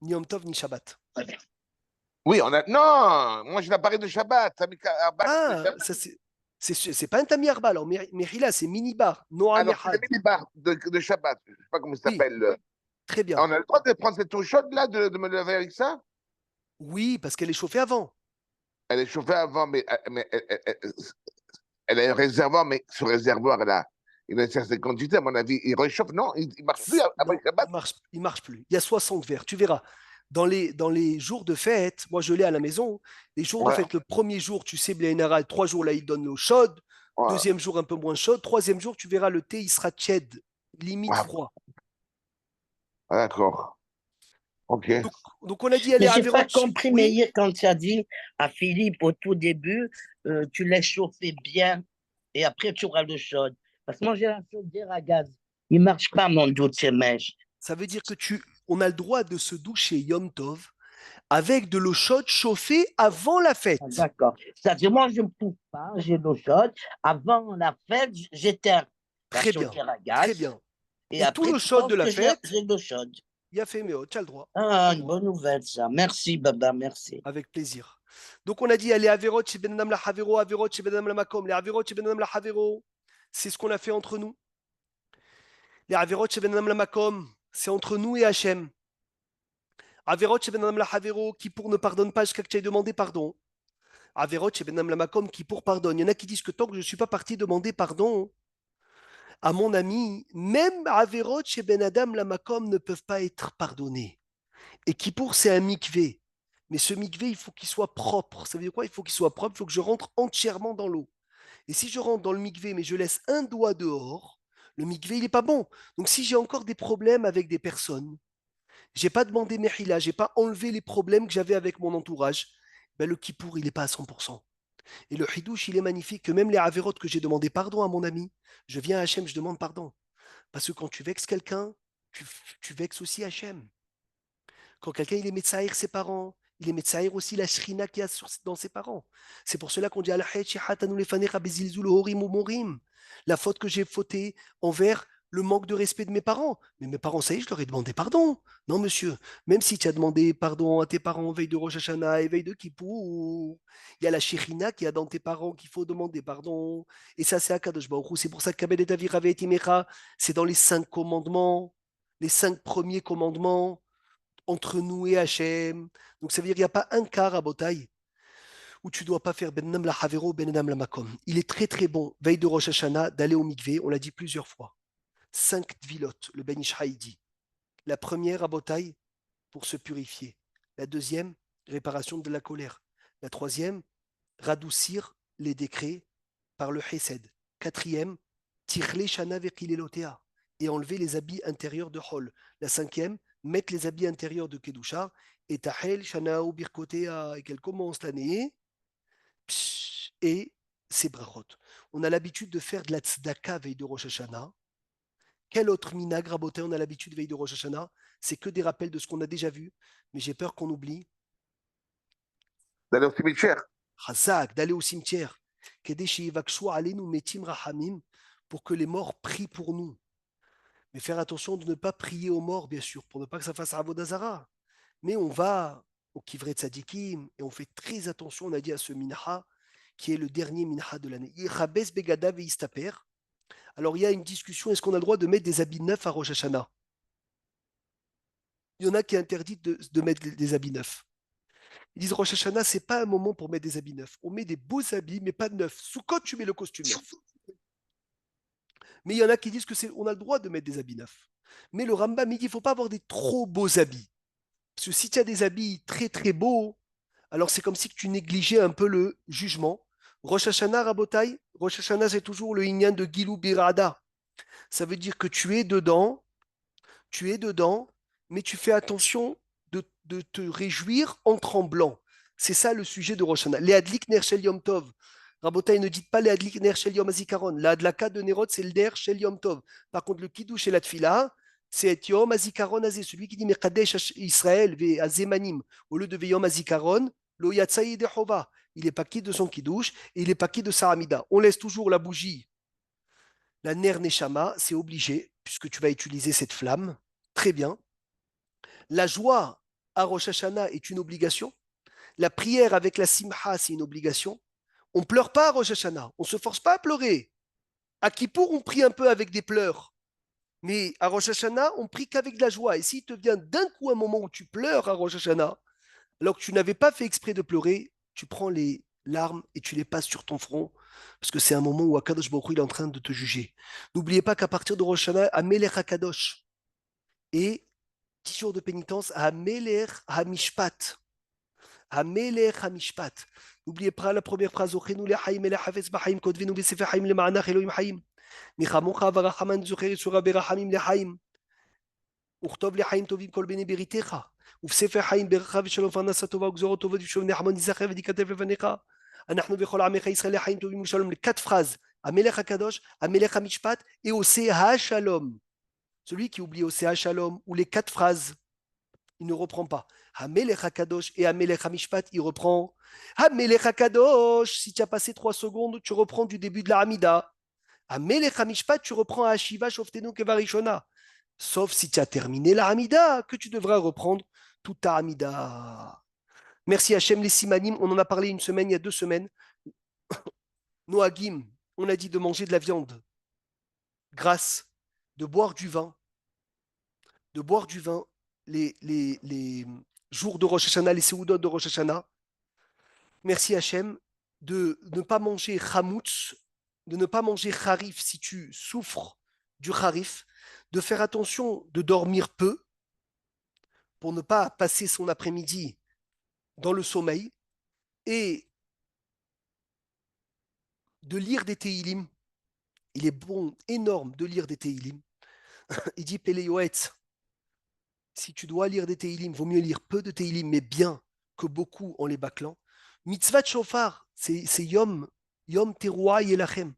ni Yom Tov, ni Shabbat. Oui, on a. Non, moi j'ai l'appareil de Shabbat. Tamis de Ah, Shabbat. ça c'est pas un Tami Arba. Alors, Mechila, c'est minibar. Noam Alors c'est le Echad. minibar de Shabbat. Je sais pas comment ça Oui, s'appelle. très bien. On a le droit de prendre cette eau chaude là, de me laver avec ça? Oui, parce qu'elle est chauffée avant. Elle est chauffée avant, mais elle a un réservoir, mais ce réservoir, il a une certaine quantité, à mon avis. Il réchauffe, non? Il marche plus après Non, Shabbat? il marche plus. Il y a 60 verres. Tu verras. Dans les jours de fête, moi je l'ai à la maison. Les jours de Ouais, fête, le premier jour, tu sais, général, 3 jours là, il donne l'eau chaude. ouais, Deuxième jour, un peu moins chaude. Troisième jour, tu verras, le thé, il sera tiède, limite ouais. froid. D'accord. Ok. Donc on a dit, allez, Mais j'ai pas Averotch. compris, Oui, Meir, quand tu as dit à Philippe au tout début, tu laisses chauffer bien et après tu auras l'eau chaude. Parce que moi, j'ai la chaudière à gaz. Il marche pas, mon doute, ces mèches. ça veut dire que on a le droit de se doucher Yom Tov avec de l'eau chaude chauffée avant la Ah, fête. d'accord. C'est-à-dire, moi, je ne pousse pas, j'ai l'eau chaude. Avant la fête, j'éteins la Très bien, chaudière à très gaz. bien. Et Et tout après, l'eau tu chaude penses de la que fête, j'ai l'eau chaude. il a fait, mais tu as le droit. Ah, une bonne nouvelle, ça. Merci, Baba, merci. Avec plaisir. Donc on a dit, allez, Averot, chez Ben Adam la Havero, Averot, chez Ben Adam la Makom. Les Averot, chez Ben Adam la Havero, c'est ce qu'on a fait entre nous. Les Averot, chez Ben Adam la Makom, c'est entre nous et Hachem. Averot, chez Ben Adam la Havero, qui pour ne pardonne pas jusqu'à que tu aies demandé pardon. Averot, chez Ben Adam la Makom, qui pour pardonne. Il y en a qui disent que tant que je ne suis pas parti demander pardon à mon ami, même Averot, chez Ben Adam la Makom, ne peuvent pas être pardonnés. Et qui pour, c'est un mikvé. Mais ce mikvé, il faut qu'il soit propre. Ça veut dire quoi? Il faut qu'il soit propre, il faut que je rentre entièrement dans l'eau. Et si je rentre dans le mikvé, mais je laisse un doigt dehors, le mikvé, il n'est pas bon. Donc si j'ai encore des problèmes avec des personnes, j'ai pas demandé mehila, j'ai pas enlevé les problèmes que j'avais avec mon entourage, ben le kippour, il n'est pas à 100%. Et le hidouche, il est magnifique, que même les avérotes que j'ai demandé pardon à mon ami, je viens à Hachem, je demande pardon. Parce que quand tu vexes quelqu'un, tu, tu vexes aussi Hachem. Quand quelqu'un il est médsaïr ses parents, il est médsaïr aussi la shrina qu'il y a dans ses parents. C'est pour cela qu'on dit la faute que j'ai fautée envers le manque de respect de mes parents. Mais mes parents, ça y est, je leur ai demandé pardon. Non, monsieur, même si tu as demandé pardon à tes parents veille de Rosh Hashanah et veille de Kippour, il y a la shrina qui a dans tes parents qu'il faut demander pardon. Et ça, c'est Akadosh Baruch Hu. C'est pour ça que Kabed et Avir Ave et Timecha, c'est dans les 5 commandements, les 5 premiers commandements entre nous et Hachem. Donc ça veut dire qu'il n'y a pas un quart à Botaï où tu ne dois pas faire Ben Nam la Havero, Ben Nam la Makom. Il est très très bon, veille de Rosh Hashanah, d'aller au mikvé, on l'a dit plusieurs fois. 5 tvilot, le Ben Ishraï dit. La première à Botaï, pour se purifier. La deuxième, réparation de la colère. La troisième, radoucir les décrets par le Hesed. Quatrième, tirle Shana Vekilelotea et enlever les habits intérieurs de Hol. La cinquième, mettre les habits intérieurs de Kedusha et Tahel Shana ou Birkotea et qu'elle commence l'année et c'est brachot. On a l'habitude de faire de la tzedaka veille de Rosh Hashanah. Quel autre minag raboté on a l'habitude veille de Rosh Hashanah? C'est que des rappels de ce qu'on a déjà vu, mais j'ai peur qu'on oublie. D'aller au cimetière. Chazak, d'aller au cimetière. Pour que les morts prient pour nous. Mais faire attention de ne pas prier aux morts, bien sûr, pour ne pas que ça fasse Avodazara. Mais on va au Kivret Tzadikim et on fait très attention, on a dit, à ce minha, qui est le dernier minha de l'année. Alors il y a une discussion, est-ce qu'on a le droit de mettre des habits neufs à Rosh Hashanah? Il y en a qui interdisent de mettre des habits neufs. Ils disent Rosh Hashanah, c'est pas un moment pour mettre des habits neufs. On met des beaux habits, mais pas neufs. Sukkot, tu mets le costume neuf. Mais il y en a qui disent que on a le droit de mettre des habits neufs. Mais le Rambam, il dit, il ne faut pas avoir des trop beaux habits. Parce que si tu as des habits très très beaux, alors c'est comme si tu négligeais un peu le jugement. Rosh Hashanah, Rabotai, Rosh Hashanah, c'est toujours le Inyan de Gilou Birada. Ça veut dire que tu es dedans, mais tu fais attention de te réjouir en tremblant. C'est ça le sujet de Rosh Hashanah. Les Adlik Ner Shel Yom Tov. Rabotai, ne dites pas les Adlik Ner Shel Yom Azikaron. La Adlaka de Nerot, c'est le Ner Shel Yom Tov. Par contre, le Kiddush et la Tfila, c'est Yom Azikaron Azé. Celui qui dit Mekadesh Israël ve Azemanim au lieu de Yom Azikaron, lo Yatsaï de Chova. Il n'est pas quitte de son Kiddush et il n'est pas quitte de sa Hamida. On laisse toujours la bougie. La Ner Neshama, c'est obligé, puisque tu vas utiliser cette flamme. Très bien. La joie à Rosh Hashanah est une obligation. La prière avec la simha, c'est une obligation. On ne pleure pas à Rosh Hashanah. On ne se force pas à pleurer. À Kippour, on prie un peu avec des pleurs. Mais à Rosh Hashanah, on prie qu'avec de la joie. Et s'il te vient d'un coup un moment où tu pleures à Rosh Hashanah, alors que tu n'avais pas fait exprès de pleurer, tu prends les larmes et tu les passes sur ton front. Parce que c'est un moment où Akadosh Baruch Hu, il est en train de te juger. N'oubliez pas qu'à partir de Rosh Hashanah, Amelech HaKadosh. Et 10 jours de pénitence à Amelech HaMishpat. Amelech HaMishpat. N'oubliez pas la première phrase. Ochenu lechaim elechafetz b'chaim kodvenu b'sefer chaim lema'anach Elohim chaim. Nichamocha v'rachaman zocher yisura berachamim lechaim. Uchtov lechaim tovim kol bnei beritecha. ובספר חיים ברך ושלום ופרנסה טובה וגזורות טובות ושוב נחמן ייזכר ותיכתב לפניך. אנחנו וכל עמך ישראל לחיים טובים ושלום. Les 4 phrases. המלך הקדוש, המלך המשפט et עושה השלום. Celui qui oublie עושה השלום ou les 4 phrases, il ne reprend pas. Hamelech HaKadosh et Hamelech HaMishpat, il reprend. Hamelech HaKadosh, si tu as passé 3 secondes, tu reprends du début de la Hamida. Hamelech HaMishpat, tu reprends à Shiva Shoftenu Kevarishona. Sauf si tu as terminé la Hamida, que tu devras reprendre toute ta Hamida. Merci Hachem, les Simanim, on en a parlé une semaine, il y a 2 semaines. Noagim, on a dit de manger de la viande, grasse, de boire du vin, les jours de Rosh Hashanah, les Seudot de Rosh Hashanah. Merci Hachem, de ne pas manger chamoutz, de ne pas manger charif si tu souffres du charif, de faire attention de dormir peu pour ne pas passer son après-midi dans le sommeil et de lire des Tehillim. Il est bon, énorme de lire des Tehillim. Il dit Péléoetz, si tu dois lire des Tehillim, vaut mieux lire peu de Tehillim, mais bien que beaucoup en les bâclant. Mitzvah shofar, c'est Yom Teruah Yelachem.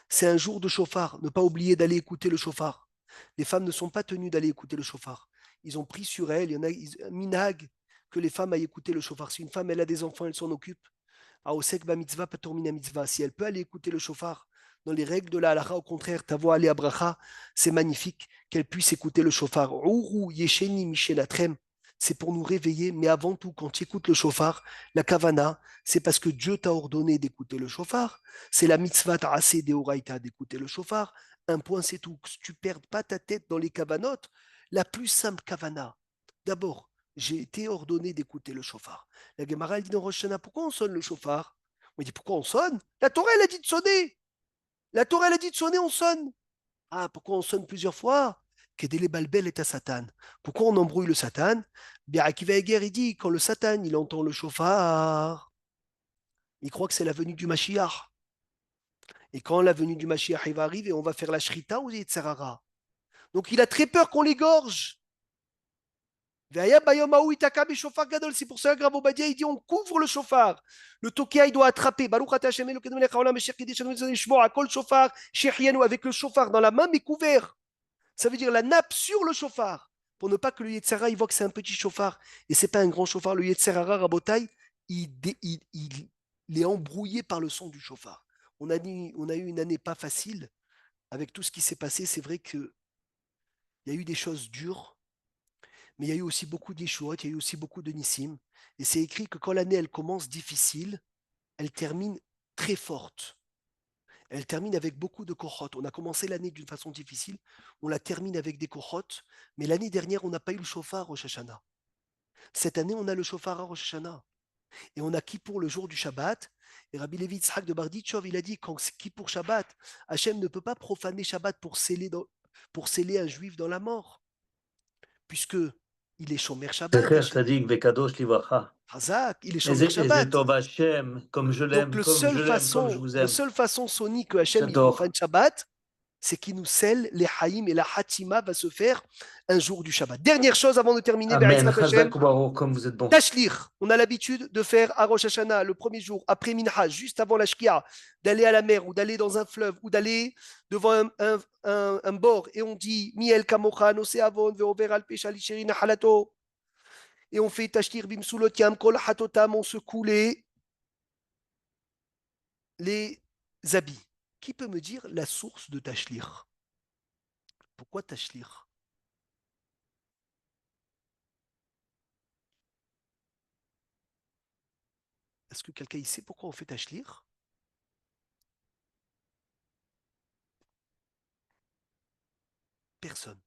C'est un jour de shofar. Ne pas oublier d'aller écouter le shofar. Les femmes ne sont pas tenues d'aller écouter le shofar. Ils ont pris sur elles, il y en a un minhag que les femmes aillent écouter le shofar. Si une femme elle a des enfants, elle s'en occupe. Aosek ba mitzvah patur mina mitzvah. Si elle peut aller écouter le shofar dans les règles de la halakha, au contraire, ta voix aller à bracha, c'est magnifique qu'elle puisse écouter le shofar. Ouru yesheni michelatrem. C'est pour nous réveiller, mais avant tout, quand tu écoutes le shofar, la kavana, c'est parce que Dieu t'a ordonné d'écouter le shofar. C'est la mitzvah ta'aseh deoraita d'écouter le shofar. Un point, c'est tout. Que tu ne perdes pas ta tête dans les kavanotes. La plus simple kavana. D'abord, j'ai été ordonné d'écouter le shofar. La Gemara, elle dit dans Rosh Hashanah, pourquoi on sonne le shofar? On dit, pourquoi on sonne? La Torah, elle a dit de sonner. La Torah, elle a dit de sonner, on sonne. Ah, pourquoi on sonne plusieurs fois? Kedele balbel est à Satan. Pourquoi on embrouille le Satan? Bien, Akiva Eger, il dit, quand le Satan, il entend le shofar, il croit que c'est la venue du Mashiach. Et quand la venue du Mashiach va arriver, on va faire la shrita ou Yetzerara. Donc il a très peur qu'on l'égorge. C'est pour ça que Rav Obadia il dit on couvre le chauffard. Le tokia il doit attraper. Avec le chauffard dans la main mais couvert. Ça veut dire la nappe sur le chauffard. Pour ne pas que le Yetzera il voit que c'est un petit chauffard. Et c'est pas un grand chauffard. Le Yetzera Rabotai il est embrouillé par le son du chauffard. On a eu une année pas facile. Avec tout ce qui s'est passé, c'est vrai qu'il y a eu des choses dures. Mais il y a eu aussi beaucoup d'Yeshuot, il y a eu aussi beaucoup de Nissim. Et c'est écrit que quand l'année elle commence difficile, elle termine très forte. Elle termine avec beaucoup de kochot. On a commencé l'année d'une façon difficile, on la termine avec des kochot. Mais l'année dernière, on n'a pas eu le shofar à Rosh Hashanah. Cette année, on a le shofar à Rosh Hashanah. Et on a Kippour le jour du Shabbat. Et Rabbi Levi Yitzhak de Barditchov, il a dit quand c'est Kippour Shabbat, Hachem ne peut pas profaner Shabbat pour sceller un juif dans la mort. Puisque il est Shomer Shabbat. Hazak, il est Shomer Shabbat. Comme je l'aime, Donc, comme je l'aime, comme je vous aime. la seule façon, Sony, que Hachem il profane Shabbat, c'est qui nous scelle les haïm et la hatima va se faire un jour du Shabbat. Dernière chose avant de terminer, Amen. Be'ezrat Hashem, Chazak Baruch, comme vous êtes bon. Tashlir. On a l'habitude de faire à Rosh Hashanah le premier jour, après Minha, juste avant la Shkia, d'aller à la mer ou d'aller dans un fleuve ou d'aller devant un bord et on dit Miel Kamocha, Nose Avon, Veover al Pesha Lisherina Halato. Et on fait Tashlir Bimsulotiam, Kol Hatotam, on secoue les habits. Qui peut me dire la source de Tashlir? Pourquoi Tashlir? Est-ce que quelqu'un sait pourquoi on fait Tashlir? Personne.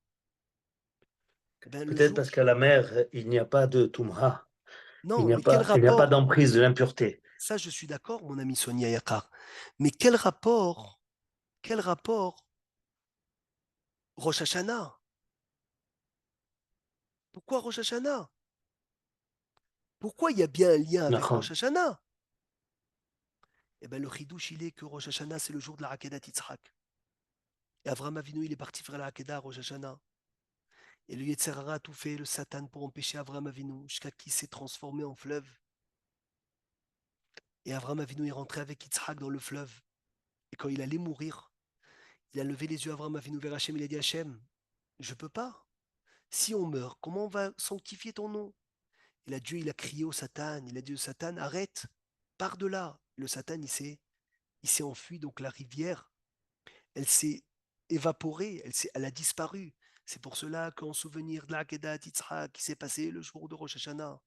Peut-être parce qu'à la mer, il n'y a pas de Tumha. Non, il n'y a pas d'emprise de l'impureté. Ça, je suis d'accord, mon ami Sonia Yakar. Mais quel rapport Rosh Hashanah? Pourquoi Rosh Hashanah? Pourquoi il y a bien un lien avec Rosh Hashanah? Eh bien, le chidouche, il est que Rosh Hashanah, c'est le jour de la Hakedat Yitzhak. Et Avraham Avinu, il est parti faire la Hakedah à Rosh Hashanah. Et le Yetzer Hara a tout fait, le Satan, pour empêcher Avraham Avinu, jusqu'à qui s'est transformé en fleuve. Et Avraham Avinu est rentré avec Yitzhak dans le fleuve. Et quand il allait mourir, il a levé les yeux à Avraham Avinu vers Hachem, il a dit Hachem, je ne peux pas. Si on meurt, comment on va sanctifier ton nom? Et là, Dieu, il a crié au Satan, il a dit au Satan, arrête, pars de là. Le Satan, il s'est enfui, donc la rivière, elle s'est évaporée, elle a disparu. C'est pour cela qu'en souvenir de la Hakedat Yitzhak qui s'est passé le jour de Rosh Hashanah,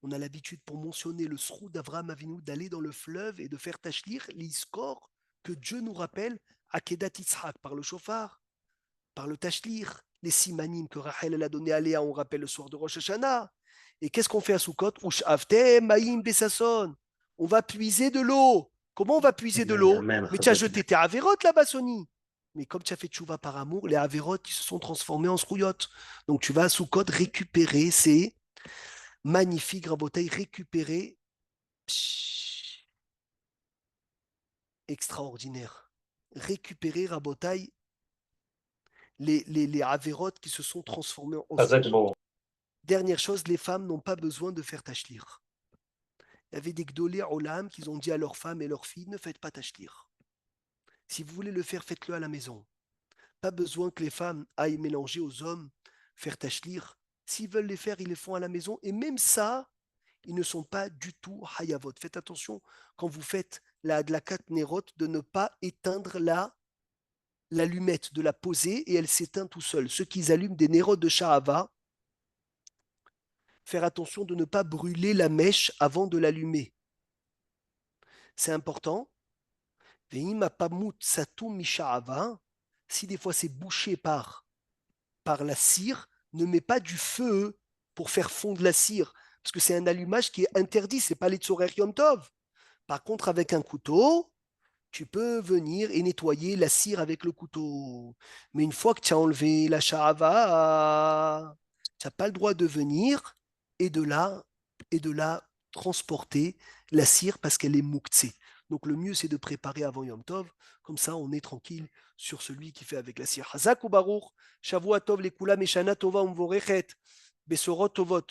on a l'habitude pour mentionner le sroud d'Avraham Avinu d'aller dans le fleuve et de faire tachlir l'iskor que Dieu nous rappelle Hakedat Yitzhak par le chauffard, par le tachlir, les simanim que Rachel elle a donné à Léa, on rappelle le soir de Rosh Hashanah. Et qu'est-ce qu'on fait à Sukkot? On va puiser de l'eau. Comment on va puiser de l'eau? Mais tu as jeté tes avérotes là-bas, Sony. Mais comme tu as fait tchouva par amour, les avérotes qui se sont transformés en srouillottes. Donc tu vas à Sukkot récupérer ces magnifiques rabotailles, récupérer extraordinaire. Récupérer rabotailles les avérotes qui se sont transformés en srouillottes. Dernière chose, les femmes n'ont pas besoin de faire tachlir. Il y avait des gdolé olam qui ont dit à leurs femmes et leurs filles, ne faites pas tachlir. Si vous voulez le faire, faites-le à la maison. Pas besoin que les femmes aillent mélanger aux hommes, faire tachlir. S'ils veulent les faire, ils les font à la maison. Et même ça, ils ne sont pas du tout hayavot. Faites attention, quand vous faites la adlakat nerot, de ne pas éteindre l'allumette, de la poser et elle s'éteint tout seul. Ceux qui allument des nérotes de Shahava, faire attention de ne pas brûler la mèche avant de l'allumer. C'est important. Si des fois c'est bouché par la cire, ne mets pas du feu pour faire fondre la cire, parce que c'est un allumage qui est interdit, c'est pas les tzorer Yom Tov. Par contre, avec un couteau, tu peux venir et nettoyer la cire avec le couteau. Mais une fois que tu as enlevé la sha'ava, tu n'as pas le droit de venir et de la transporter, la cire, parce qu'elle est mouktsé. Donc le mieux, c'est de préparer avant Yom Tov. Comme ça, on est tranquille sur celui qui fait avec la cire. Hazak ou Baruch, Shavua Tov, Lekula, Meshana Tova, Umvorechet, Besorot Tovot.